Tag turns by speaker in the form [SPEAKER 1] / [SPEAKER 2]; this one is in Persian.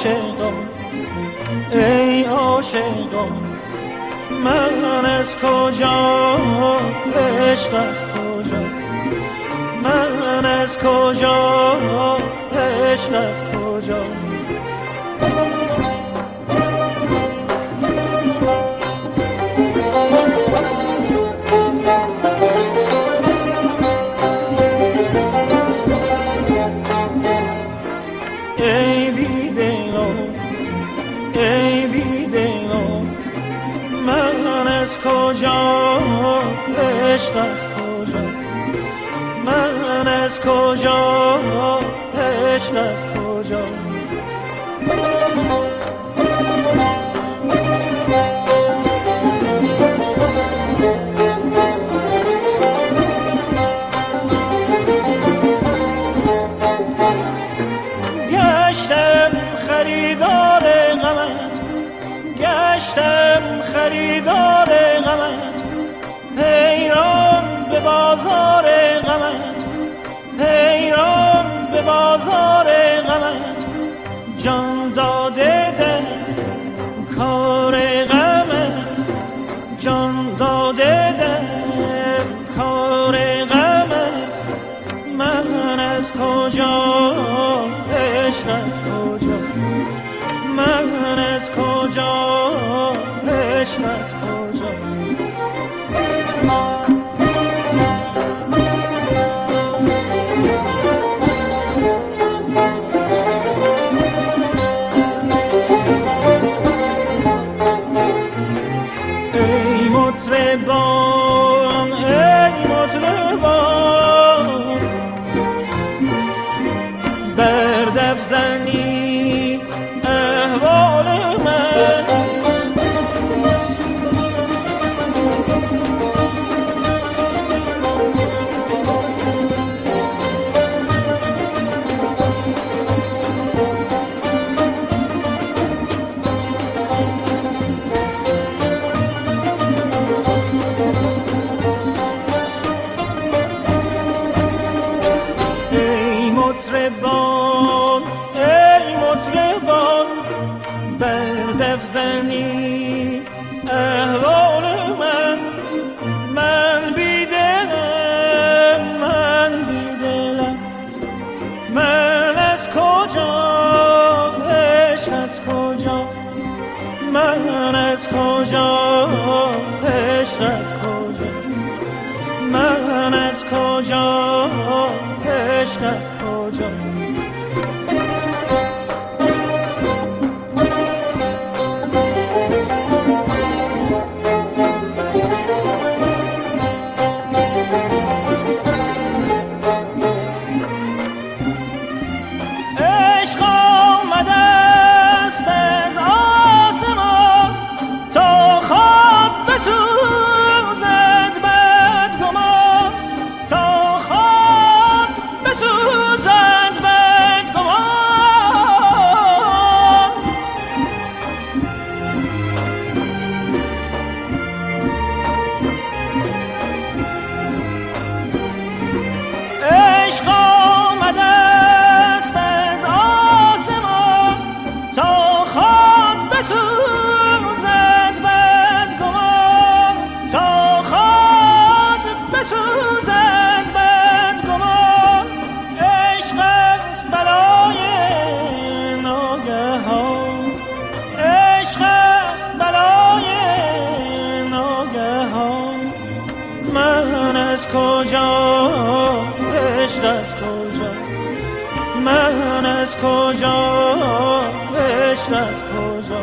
[SPEAKER 1] عاشقان ای عاشقان من از کجا عشق از کجا من از کجا عشق از کجا ای بیدلان ای بیدلان من از کجا عشق از کجا من از کجا عشق از کجا گشتم خریدار غمت گشتم خریدار غمت حیران به بازار غمت حیران به بازار غمت جان داده در کار غمت جان داده در کار غمت من از کجا عشق از کجا من از کجا عشق از کجا ای مطربان ای مطربان بر دف زنید احوال من ای مطربان ای مطربان بر دف زنید احوال من من بیدلم من بیدلم من از کجا عشق از کجا من از کجا عشق از کجا من از کجا عشق از کجا عشق آمده است از آسمان تا خواب بسوزد بدگمان تا خواب بسوزد بدگمان عشق آمده است از آسمان تا خواب بسوزد بدگمان تا خواب بسوزد بدگمان عشق است بلای ناگهان عشق است بلای ناگهان من از کجا عشق از کجا من از کجا عشق از کجا